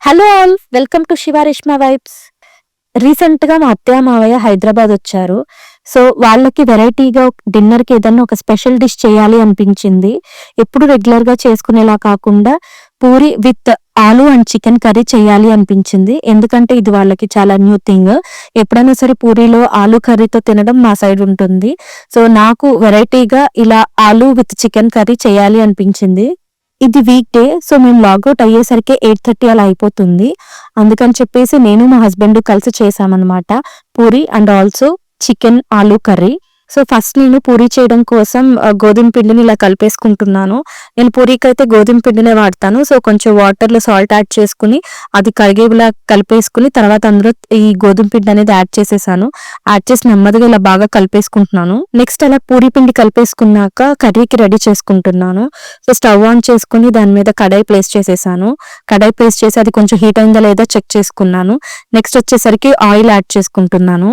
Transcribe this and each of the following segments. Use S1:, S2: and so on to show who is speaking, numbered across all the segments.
S1: Hello all, welcome to Shiva Reshma vibes. రీసెంట్గా మా అత్తయ్య మావయ్య హైదరాబాద్ వచ్చారు. సో వాళ్ళకి వెరైటీగా డిన్నర్కి ఏదన్నా ఒక స్పెషల్ డిష్ చేయాలి అనిపించింది. ఎప్పుడు రెగ్యులర్గా చేసుకునేలా కాకుండా పూరి విత్ ఆలు అండ్ చికెన్ కర్రీ చేయాలి అనిపించింది. ఎందుకంటే ఇది వాళ్ళకి చాలా న్యూ థింగ్. ఎప్పుడైనా సరే పూరీలో ఆలు కర్రీతో తినడం మా సైడ్ ఉంటుంది. సో నాకు వెరైటీగా ఇలా ఆలు విత్ చికెన్ కర్రీ చేయాలి అనిపించింది. ఇది వీక్ డే. సో మేము లాగౌట్ అయ్యేసరికి 8:30 అలా అయిపోతుంది. అందుకని చెప్పేసి నేను మా హస్బెండ్ కలిసి చేసామన్నమాట పూరి అండ్ ఆల్సో చికెన్ ఆలు కర్రీ. సో ఫస్ట్ నేను పూరి చేయడం కోసం గోధుమ పిండిని ఇలా కలిపేసుకుంటున్నాను. నేను పూరీకి అయితే గోధుమ పిండినే వాడతాను. సో కొంచెం వాటర్లో సాల్ట్ యాడ్ చేసుకుని అది కరిగేలా కలిపేసుకుని తర్వాత అందులో ఈ గోధుమ పిండి అనేది యాడ్ చేసేసాను. యాడ్ చేసి నెమ్మదిగా ఇలా బాగా కలిపేసుకుంటున్నాను. నెక్స్ట్ అలా పూరి పిండి కలిపేసుకున్నాక కర్రీకి రెడీ చేసుకుంటున్నాను. సో స్టవ్ ఆన్ చేసుకుని దాని మీద కడాయి ప్లేస్ చేసేసాను. కడాయి ప్లేస్ చేసి అది కొంచెం హీట్ అయిందా లేదా చెక్ చేసుకున్నాను. నెక్స్ట్ వచ్చేసరికి ఆయిల్ యాడ్ చేసుకుంటున్నాను.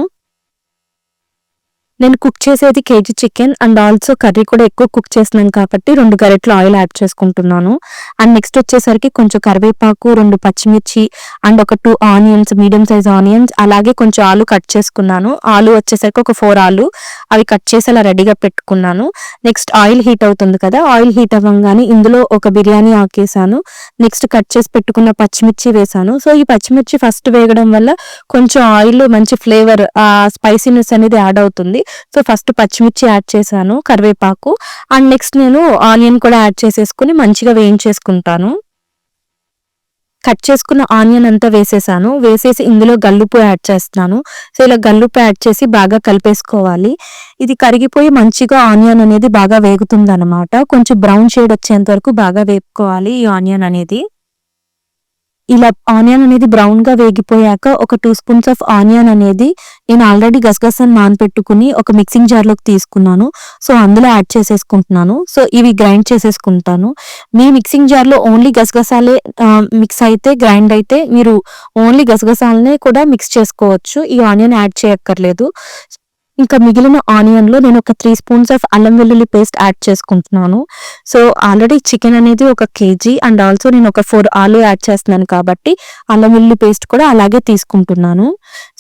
S1: నేను కుక్ చేసేది KG chicken and also curry కూడా ఎక్కువ కుక్ చేస్తున్నాను కాబట్టి 2 గరిటెలు ఆయిల్ యాడ్ చేసుకుంటున్నాను. అండ్ నెక్స్ట్ వచ్చేసరికి కొంచెం కరివేపాకు, 2 పచ్చిమిర్చి అండ్ ఒక 2 ఆనియన్స్, మీడియం సైజ్ ఆనియన్స్, అలాగే కొంచెం ఆలు కట్ చేసుకున్నాను. ఆలు వచ్చేసరికి ఒక 4 ఆలు అవి కట్ చేసి అలా రెడీగా పెట్టుకున్నాను. నెక్స్ట్ ఆయిల్ హీట్ అవుతుంది కదా, ఆయిల్ హీట్ అవ్వగానే ఇందులో ఒక బిర్యానీ ఆకేసాను. నెక్స్ట్ కట్ చేసి పెట్టుకున్న పచ్చిమిర్చి వేసాను. సో ఈ పచ్చిమిర్చి ఫస్ట్ వేగడం వల్ల కొంచెం ఆయిల్ మంచి ఫ్లేవర్, స్పైసీనెస్ అనేది యాడ్ అవుతుంది. సో ఫస్ట్ పచ్చిమిర్చి యాడ్ చేశాను, కరివేపాకు అండ్ నెక్స్ట్ నేను ఆనియన్ కూడా యాడ్ చేసేసుకుని మంచిగా వేయించేసుకుంటాను. కట్ చేసుకున్న ఆనియన్ అంతా వేసేసాను. వేసేసి ఇందులో గల్లుప్పు యాడ్ చేస్తున్నాను. సో ఇలా గల్లుప్పు యాడ్ చేసి బాగా కలిపేసుకోవాలి. ఇది కరిగిపోయి మంచిగా ఆనియన్ అనేది బాగా వేగుతుంది అనమాట. కొంచెం బ్రౌన్ షేడ్ వచ్చేంత వరకు బాగా వేపుకోవాలి ఈ ఆనియన్ అనేది. ఇలా ఆనియన్ అనేది బ్రౌన్ గా వేగిపోయాక ఒక 2 స్పూన్స్ ఆఫ్ ఆనియన్ అనేది నేను ఆల్రెడీ గసగసాన్ని నానబెట్టుకుని ఒక మిక్సింగ్ జార్ లోకి తీసుకున్నాను. సో అందులో యాడ్ చేసేసుకుంటున్నాను. సో ఇవి గ్రైండ్ చేసేసుకుంటాను. మీ మిక్సింగ్ జార్ లో ఓన్లీ గసగసాలే మిక్స్ అయితే, గ్రైండ్ అయితే మీరు ఓన్లీ గసగసాలనే కూడా మిక్స్ చేసుకోవచ్చు. ఈ ఆనియన్ యాడ్ చేయక్కర్లేదు. ఇంకా మిగిలిన ఆనియన్ లో నేను ఒక 3 స్పూన్స్ ఆఫ్ అల్లం వెల్లుల్లి పేస్ట్ యాడ్ చేసుకుంటున్నాను. సో ఆల్రెడీ చికెన్ అనేది ఒక కేజీ అండ్ ఆల్సో నేను ఒక 4 ఆలు యాడ్ చేస్తున్నాను కాబట్టి అల్లం వెల్లుల్లి పేస్ట్ కూడా అలాగే తీసుకుంటున్నాను.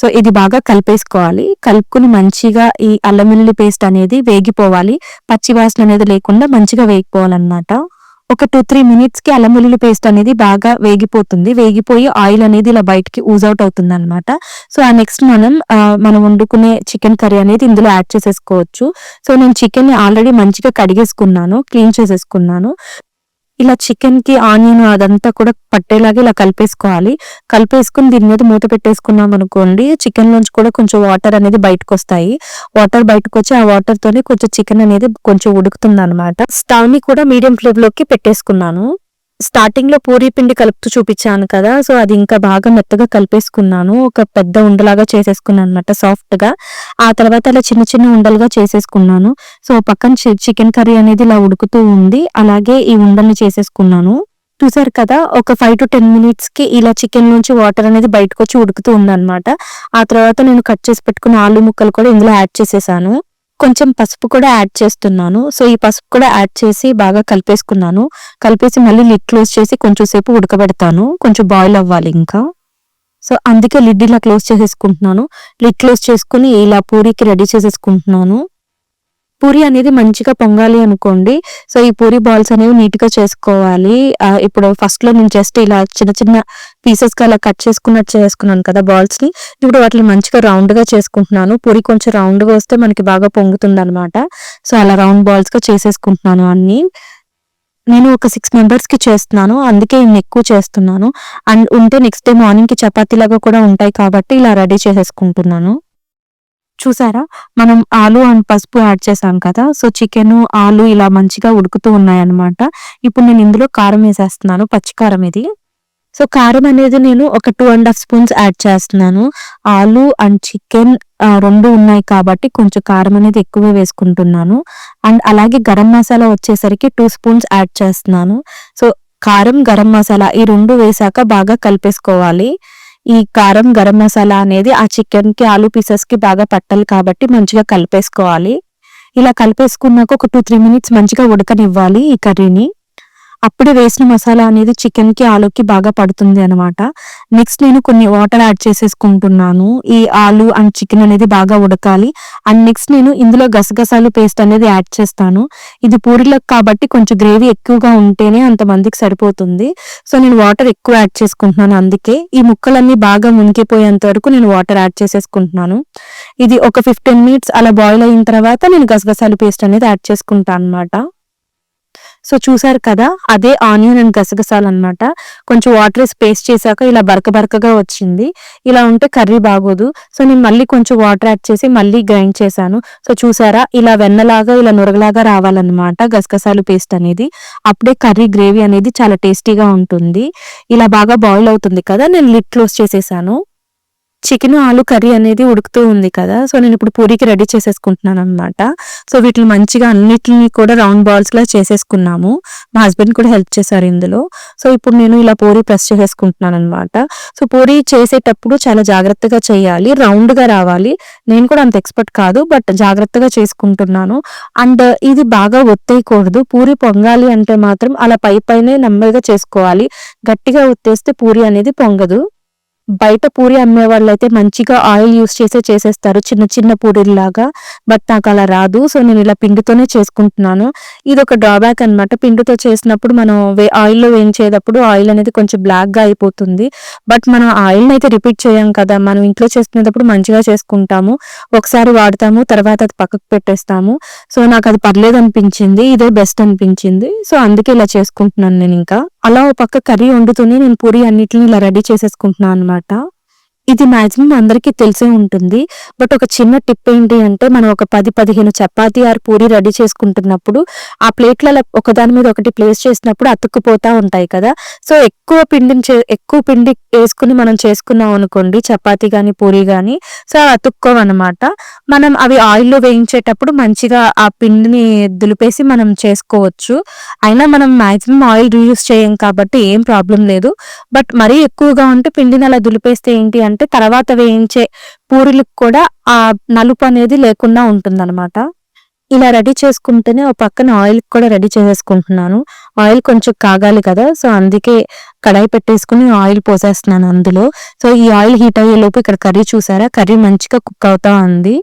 S1: సో ఇది బాగా కలిపేసుకోవాలి. కలుపుకుని మంచిగా ఈ అల్లం వెల్లుల్లి పేస్ట్ అనేది వేగిపోవాలి. పచ్చి వాసన అనేది లేకుండా మంచిగా వేగిపోవాలన్నమాట. ఒక 2-3 మినిట్స్ కి అల్లం వెల్లుల్లి పేస్ట్ అనేది బాగా వేగిపోతుంది. వేగిపోయి ఆయిల్ అనేది ఇలా బయటికి ఊజ్ అవుట్ అవుతుంది అనమాట. సో ఆ నెక్స్ట్ మనం వండుకునే చికెన్ కర్రీ అనేది ఇందులో యాడ్ చేసేసుకోవచ్చు. సో నేను చికెన్ ని ఆల్రెడీ మంచిగా కడిగేసుకున్నాను, క్లీన్ చేసేసుకున్నాను. ఇలా చికెన్ కి ఆనియన్ అదంతా కూడా పట్టేలాగా ఇలా కలిపేసుకోవాలి. కలిపేసుకుని దీని మీద మూత పెట్టేసుకున్నాం అనుకోండి, చికెన్ నుంచి కూడా కొంచెం వాటర్ అనేది బయటకు వస్తాయి. వాటర్ బయటకు వచ్చి ఆ వాటర్ తోనే కొంచెం చికెన్ అనేది కొంచెం ఉడుకుతుంది అనమాట. స్టవ్ ని కూడా మీడియం ఫ్లేమ్ లోకి పెట్టేసుకున్నాను. స్టార్టింగ్ లో పూరీ పిండి కలుపుతూ చూపించాను కదా, సో అది ఇంకా బాగా మెత్తగా కలిపేసుకున్నాను. ఒక పెద్ద ఉండలాగా చేసేసుకున్నాను అనమాట, సాఫ్ట్ గా. ఆ తర్వాత అలా చిన్న చిన్న ఉండలుగా చేసేసుకున్నాను. సో పక్కన చికెన్ కర్రీ అనేది ఇలా ఉడుకుతూ ఉంది, అలాగే ఈ ఉండల్ని చేసేసుకున్నాను. చూసారు కదా, ఒక 5 to 10 మినిట్స్ కి ఇలా చికెన్ నుంచి వాటర్ అనేది బయటకు వచ్చి ఉడుకుతూ ఉందన్నమాట. ఆ తర్వాత నేను కట్ చేసి పెట్టుకున్న ఆలు ముక్కలు కూడా ఇందులో యాడ్ చేసేసాను. కొంచెం పసుపు కూడా యాడ్ చేస్తున్నాను. సో ఈ పసుపు కూడా యాడ్ చేసి బాగా కలిపేసుకున్నాను. కలిపేసి మళ్ళీ లిడ్ క్లోజ్ చేసి కొంచెం సేపు ఉడకబెడతాను, కొంచెం బాయిల్ అవ్వాలి ఇంకా. సో అందుకే లిడ్ ఇలా క్లోజ్ చేసేసుకుంటున్నాను. లిడ్ క్లోజ్ చేసుకుని ఇలా పూరీకి రెడీ చేసేసుకుంటున్నాను. పూరి అనేది మంచిగా పొంగాలి అనుకోండి, సో ఈ పూరి బాల్స్ అనేవి నీట్ గా చేసుకోవాలి. ఇప్పుడు ఫస్ట్ లో నేను జస్ట్ ఇలా చిన్న చిన్న పీసెస్ గా అలా కట్ చేసుకున్నట్టు చేసుకున్నాను కదా బాల్స్ ని. ఇప్పుడు వాటిని మంచిగా రౌండ్ గా చేసుకుంటున్నాను. పూరి కొంచెం రౌండ్ గా వస్తే మనకి బాగా పొంగుతుంది అనమాట. సో అలా రౌండ్ బాల్స్ గా చేసేసుకుంటున్నాను అన్ని. నేను ఒక 6 మెంబర్స్ కి చేస్తున్నాను, అందుకే ఇన్ని ఎక్కువ చేస్తున్నాను. అండ్ ఉంటే నెక్స్ట్ డే మార్నింగ్ కి చపాతీ లాగా కూడా ఉంటాయి కాబట్టి ఇలా రెడీ చేసేసుకుంటున్నాను. చూసారా, మనం ఆలు అండ్ పసుపు యాడ్ చేసాం కదా, సో చికెన్ ఆలు ఇలా మంచిగా ఉడుకుతూ ఉన్నాయన్నమాట. ఇప్పుడు నేను ఇందులో కారం వేసేస్తున్నాను, పచ్చికారం ఇది. సో కారం అనేది నేను ఒక 2.5 స్పూన్స్ యాడ్ చేస్తున్నాను. ఆలు అండ్ చికెన్ 2 ఉన్నాయి కాబట్టి కొంచెం కారం అనేది ఎక్కువే వేసుకుంటున్నాను. అండ్ అలాగే గరం మసాలా వచ్చేసరికి 2 స్పూన్స్ యాడ్ చేస్తున్నాను. సో కారం, గరం మసాలా ఈ 2 వేసాక బాగా కలిపేసుకోవాలి. ఈ కారం, గరం మసాలా అనేది ఆ చికెన్ కి, ఆలు పీసెస్ కి బాగా పట్టాలి కాబట్టి మంచిగా కలిపేసుకోవాలి. ఇలా కలిపేసుకున్నాక ఒక 2-3 మినిట్స్ మంచిగా ఉడకనివ్వాలి ఈ కర్రీని. అప్పుడే వేసిన మసాలా అనేది చికెన్‌కి, ఆలూకి బాగా పడుతుంది అనమాట. నెక్స్ట్ నేను కొన్ని వాటర్ యాడ్ చేసేసుకుంటున్నాను. ఈ ఆలు అండ్ చికెన్ అనేది బాగా ఉడకాలి. అండ్ నెక్స్ట్ నేను ఇందులో గసగసాలు పేస్ట్ అనేది యాడ్ చేస్తాను. ఇది పూరీలకు కాబట్టి కొంచెం గ్రేవీ ఎక్కువగా ఉంటేనే అంతమందికి సరిపోతుంది. సో, నేను వాటర్ ఎక్కువ యాడ్ చేసుకుంటున్నాను అందుకే. ఈ ముక్కలన్నీ బాగా మునిగిపోయేంత వరకు నేను వాటర్ యాడ్ చేసేసుకుంటున్నాను. ఇది ఒక 15 మినిట్స్ అలా బాయిల్ అయిన తర్వాత నేను గసగసాలు పేస్ట్ అనేది యాడ్ చేసుకుంటా అనమాట. సో, చూసారు కదా! అదే ఆనియన్ అండ్ గసగసాలనమాట. కొంచెం వాటర్ ఏసి పేస్ట్ చేశాక ఇలా బరకగా వచ్చింది. ఇలా ఉంటే కర్రీ బాగోదు. సో, నేను మళ్ళీ కొంచెం వాటర్ యాడ్ చేసి మళ్ళీ గ్రైండ్ చేశాను. సో, చూసారా? ఇలా వెన్నలాగా ఇలా నురగలాగా రావాలన్నమాట గసగసాలు పేస్ట్ అనేది. అప్పుడే కర్రీ గ్రేవీ అనేది చాలా టేస్టీగా ఉంటుంది. ఇలా బాగా బాయిల్ అవుతుంది కదా! నేను లిడ్ క్లోజ్ చేసేసాను. చికెను, ఆలు కర్రీ అనేది ఉడుకుతూ ఉంది కదా! సో, నేనిప్పుడు పూరీకి రెడీ చేసేసుకుంటున్నాననమాట. సో, వీటిని మంచిగా అన్నిటిని కూడా రౌండ్ బాల్స్‌లా చేసేసుకున్నాము. మా హస్బెండ్ కూడా హెల్ప్ చేశారు ఇందులో. సో, ఇప్పుడు నేను ఇలా పూరీ ప్రెస్ చేసేసుకుంటున్నాననమాట. సో, పూరీ చేసేటప్పుడు చాలా జాగ్రత్తగా చేయాలి. రౌండ్‌గా రావాలి. నేను కూడా అంత ఎక్స్‌పర్ట్ కాదు. బట్ జాగ్రత్తగా చేసుకుంటున్నాను. అండ్ ఇది బాగా ఒత్తేయకూడదు. పూరీ పొంగాలి అంటే మాత్రం అలా పైనే నెమ్మదిగా చేసుకోవాలి. గట్టిగా ఒత్తేస్తే పూరీ అనేది పొంగదు. బయట పూరి అమ్మేవాళ్ళైతే మంచిగా ఆయిల్ యూజ్ చేసేస్తారు చిన్న పూరీల్లాగా. బట్ నాకలా రాదు. సో, నేనిలా పిండితోనే చేసుకుంటున్నాను. ఇదొక డ్రాబ్యాక్ అనమాట. పిండితో చేసినప్పుడు మనం ఆయిల్‌లో వేయించేటప్పుడు ఆయిల్ అనేది కొంచెం బ్లాక్‌గా అయిపోతుంది. బట్ మనం ఆయిల్‌నయితే రిపీట్ చేయం కదా! మనం ఇంట్లో చేసుకునేటప్పుడు మంచిగా చేసుకుంటాము. ఒకసారి వాడతాము. తర్వాత అది పక్కకు పెట్టేస్తాము. సో, నాకది పర్లేదనిపించింది. ఇదే బెస్ట్ అనిపించింది. సో, అందుకే ఇలా చేసుకుంటున్నాను నేనింకా. అలా ఓ పక్క కర్రీ వండుతూనే నేను పూరీ అన్నిటిని ఇలా రెడీ చేసేసుకుంటున్నాను అనమాట. ఇది మాక్సిమం అందరికీ తెలిసే ఉంటుంది. బట్ ఒక చిన్న టిప్ ఏంటి అంటే మనం ఒక 10, 15 చపాతీ ఆర్ పూరి రెడీ చేసుకుంటున్నప్పుడు ఆ ప్లేట్‌లలో ఒకదాని మీద ఒకటి ప్లేస్ చేసినప్పుడు అతుక్కుపోతా ఉంటాయి కదా! సో, ఎక్కువ పిండి ఏసుకొని మనం చేసుకున్నాం అనుకోండి చపాతీ గాని, పూరి గాని సో, అవి అతుక్కోవనమాట. మనం అవి ఆయిల్‌లో వేయించేటప్పుడు మంచిగా ఆ పిండిని దులిపేసి మనం చేసుకోవచ్చు. అయినా మనం మాక్సిమం ఆయిల్ రీయూజ్ చేయం కాబట్టి ఏం ప్రాబ్లమ్ లేదు. బట్ మరీ ఎక్కువగా ఉంటే పిండిని అలా దులిపేస్తే ఏంటి అంటే తర్వాత వేయించే పూరీలకు కూడా ఆ నలుపు అనేది లేకుండా ఉంటుందన్నమాట. ఇలా రెడీ చేసుకుంటేనే ఓ పక్కన ఆయిల్ కూడా రెడీ చేసేసుకుంటున్నాను. ఆయిల్ కొంచెం కాగాలి కదా! సో, అందుకే కడాయి పెట్టేసుకొని ఆయిల్ పోసేస్తున్నాను అందులో. సో, ఈ ఆయిల్ హీట్ అయ్యేలోపు ఇక్కడ కర్రీ చూసారా? కర్రీ మంచిగా కుక్ అవుతా ఉంది.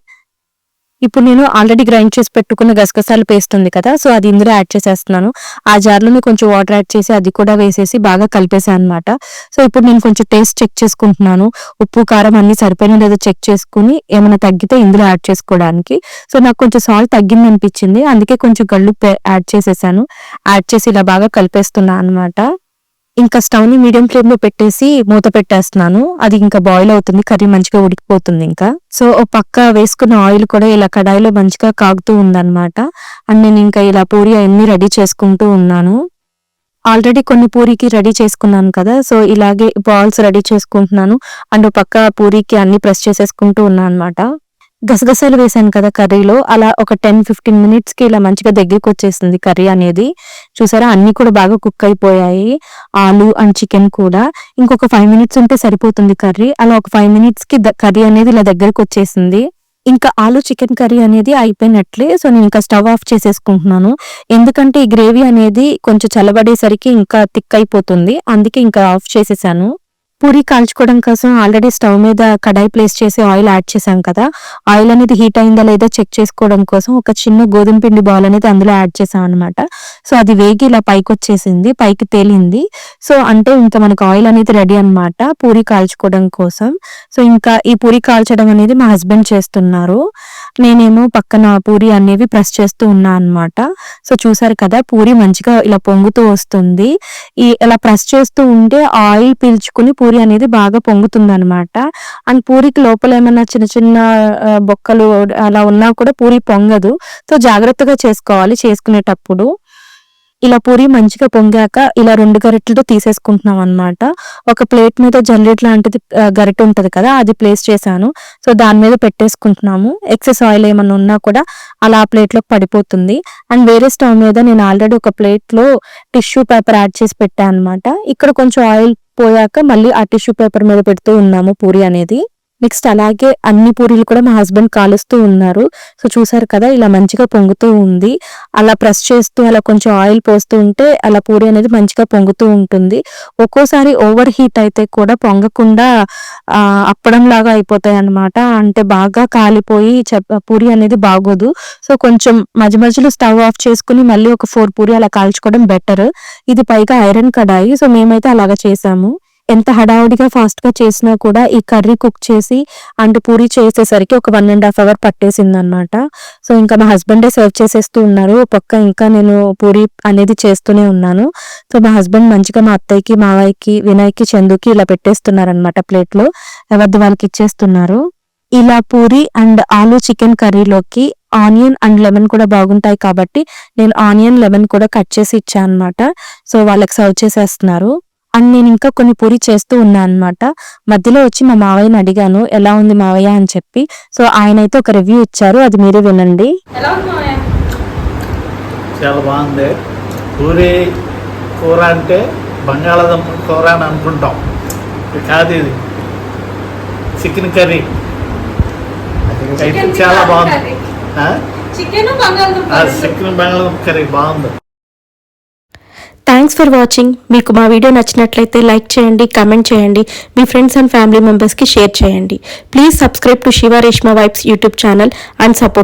S1: ఇప్పుడు నేను ఆల్రెడీ గ్రైండ్ చేసి పెట్టుకున్న గసగసాల పేస్ట్ ఉంది కదా! సో, అది ఇందులో యాడ్ చేసేస్తున్నాను. ఆ జార్‌లోనే కొంచెం వాటర్ యాడ్ చేసి అది కూడా వేసేసి బాగా కలిపేసాను అనమాట. సో, ఇప్పుడు నేను కొంచెం టేస్ట్ చెక్ చేసుకుంటున్నాను. ఉప్పు, కారం అన్నీ సరిపోయినాయో లేదో చెక్ చేసుకొని ఏమైనా తగ్గితే ఇందులో యాడ్ చేసుకోవడానికి. సో, నాకు కొంచెం సాల్ట్ తగ్గిందనిపించింది. అందుకే కొంచెం కల్లుప్పు యాడ్ చేసేసాను. యాడ్ చేసి ఇలా బాగా కలిపేస్తున్నా అనమాట. ఇంకా స్టవ్‌ని మీడియం ఫ్లేమ్‌లో పెట్టేసి మూత పెట్టేస్తున్నాను. అది ఇంకా బాయిల్ అవుతుంది. కర్రీ మంచిగా ఉడికిపోతుంది ఇంకా. సో, ఓ పక్క వేసుకున్న ఆయిల్ కూడా ఇలా కడాయిలో మంచిగా కాగుతూ ఉందన్నమాట. అండ్ నేను ఇంకా ఇలా పూరి అయన్నీ రెడీ చేసుకుంటూ ఉన్నాను. ఆల్రెడీ కొన్ని పూరీకి రెడీ చేసుకున్నాను కదా! సో, ఇలాగే బాల్స్ రెడీ చేసుకుంటున్నాను. అండ్ ఓ పక్క పూరీకి అన్నీ ప్రెస్ చేసేసుకుంటూ ఉన్నా అనమాట. గసగసాలు వేసాను కదా కర్రీలో అలా ఒక 10, 15 మినిట్స్‌కి ఇలా మంచిగా దగ్గరికొచ్చేసింది కర్రీ అనేది. చూసారా అన్నీ కూడా బాగా కుక్ అయిపోయాయి. ఆలు అండ్ చికెన్ కూడా. ఇంకొక 5 మినిట్స్ ఉంటే సరిపోతుంది కర్రీ. అలా ఒక 5 మినిట్స్‌కి కర్రీ అనేది ఇలా దగ్గరికొచ్చేసింది. ఇంకా ఆలు చికెన్ కర్రీ అనేది అయిపోయినట్లే. సో, నేను ఇంకా స్టవ్ ఆఫ్ చేసేసుకుంటున్నాను. ఎందుకంటే ఈ గ్రేవీ అనేది కొంచెం చల్లబడేసరికి ఇంకా థిక్ అయిపోతుంది. అందుకే ఇంకా ఆఫ్ చేసేసాను. పూరి కాల్చుకోవడం కోసం ఆల్రెడీ స్టవ్ మీద కడాయి ప్లేస్ చేసి ఆయిల్ యాడ్ చేశాం కదా! ఆయిల్ అనేది హీట్ అయిందా లేదా చెక్ చేసుకోవడం కోసం ఒక చిన్న గోధుమ పిండి బాల్ అనేది అందులో యాడ్ చేశామనమాట. సో, అది వేగి ఇలా పైకొచ్చేసింది. పైకి తేలింది. సో, అంటే ఇంకా మనకు ఆయిల్ అనేది రెడీ అనమాట పూరి కాల్చుకోవడం కోసం. సో, ఇంకా ఈ పూరి కాల్చడం అనేది మా హస్బెండ్ చేస్తున్నారు. నేనేమో పక్కన పూరి అనేవి ప్రెస్ చేస్తూ ఉన్నా అనమాట. సో, చూసారు కదా పూరి మంచిగా ఇలా పొంగుతూ వస్తుంది. ఇలా ప్రెస్ చేస్తూ ఉంటే ఆయిల్ పీల్చుకుని పూరి అనేది బాగా పొంగుతుందనమాట. అండ్ పూరికి లోపల ఏమన్నా చిన్న బొక్కలు అలా ఉన్నా కూడా పూరి పొంగదు. సో, జాగ్రత్తగా చేసుకోవాలి చేసుకునేటప్పుడు. ఇలా పూరి మంచిగా పొంగాక ఇలా 2 గరిటెలతో తీసేసుకుంటున్నాం అనమాట. ఒక ప్లేట్ మీద జల్లెడ లాంటిది గరిటె ఉంటది కదా! అది ప్లేస్ చేశాను. సో, దాని మీద పెట్టేసుకుంటున్నాము. ఎక్సెస్ ఆయిల్ ఏమన్నా ఉన్నా కూడా అలా ప్లేట్‌లోకి పడిపోతుంది. అండ్ వేరే స్టవ్ మీద నేను ఆల్రెడీ ఒక ప్లేట్‌లో టిష్యూ పేపర్ యాడ్ చేసి పెట్టా అనమాట. ఇక్కడ కొంచెం ఆయిల్ పోయాక మళ్ళీ ఆ టిష్యూ పేపర్ మీద పెడుతూ ఉన్నాము పూరి అనేది. నెక్స్ట్ అలాగే అన్ని పూరీలు కూడా మా హస్బెండ్ కాలుస్తూ ఉన్నారు. సో చూసారు కదా ఇలా మంచిగా పొంగుతూ ఉంది. అలా ప్రెస్ చేస్తూ అలా కొంచెం ఆయిల్ పోస్తూ ఉంటే అలా పూరి అనేది మంచిగా పొంగుతూ ఉంటుంది. ఒక్కోసారి ఓవర్ హీట్ అయితే కూడా పొంగకుండా అప్పడం లాగా అయిపోతాయి అన్నమాట. అంటే బాగా కాలిపోయి పూరి అనేది బాగోదు. సో కొంచెం మధ్య మధ్యలో స్టవ్ ఆఫ్ చేసుకుని మళ్ళీ ఒక 4 పూరి అలా కాల్చుకోవడం బెటర్. ఇది పైగా ఐరన్ కడాయి. సో మేమైతే అలాగా చేసాము. ఎంత హడావుడిగా ఫాస్ట్‌గా చేసినా కూడా ఈ కర్రీ కుక్ చేసి అండ్ పూరి చేసేసరికి ఒక 1½ అవర్ పట్టేసిందనమాట. సో ఇంకా మా హస్బెండే సర్వ్ చేసేస్తూ ఉన్నారు. పక్క ఇంకా నేను పూరి అనేది చేస్తూనే ఉన్నాను. సో మా హస్బెండ్ మంచిగా మా అత్తయ్యకి, మావయ్యకి, వినయ్‌కి, చందుకి ఇలా పెట్టేస్తున్నారనమాట ప్లేట్‌లో. ఎవరిది వాళ్ళకి ఇచ్చేస్తున్నారు. ఇలా పూరి అండ్ ఆలు చికెన్ కర్రీలోకి ఆనియన్ అండ్ లెమన్ కూడా బాగుంటాయి కాబట్టి నేను ఆనియన్, లెమన్ కూడా కట్ చేసి ఇచ్చా అనమాట. సో వాళ్ళకి సర్వ్ చేసేస్తున్నారు. అండ్ నేను ఇంకా కొన్ని పూరి చేస్తూ ఉన్నా అనమాట. మధ్యలో వచ్చి మా మావయ్యని అడిగాను ఎలా ఉంది మావయ్య అని చెప్పి. సో ఆయన అయితే ఒక రివ్యూ ఇచ్చారు, అది మీరే వినండి.
S2: చాలా బాగుంది. పూరి కూర అంటే బంగాళాదుంప కూర అని అనుకుంటాం, కాదు ఇది చికెన్ కర్రీ అయితే చాలా బాగుంది. చికెన్ బంగాళాదుంప కర్రీ బాగుంది.
S1: Thanks for watching. మీకు మా వీడియో నచ్చినట్లయితే లైక్ చేయండి, కమెంట్ చేయండి, మీ ఫ్రెండ్స్ అండ్ ఫ్యామిలీ మెంబర్స్కి షేర్ చేయండి. Please subscribe to Shiva Reshma vibes YouTube channel and support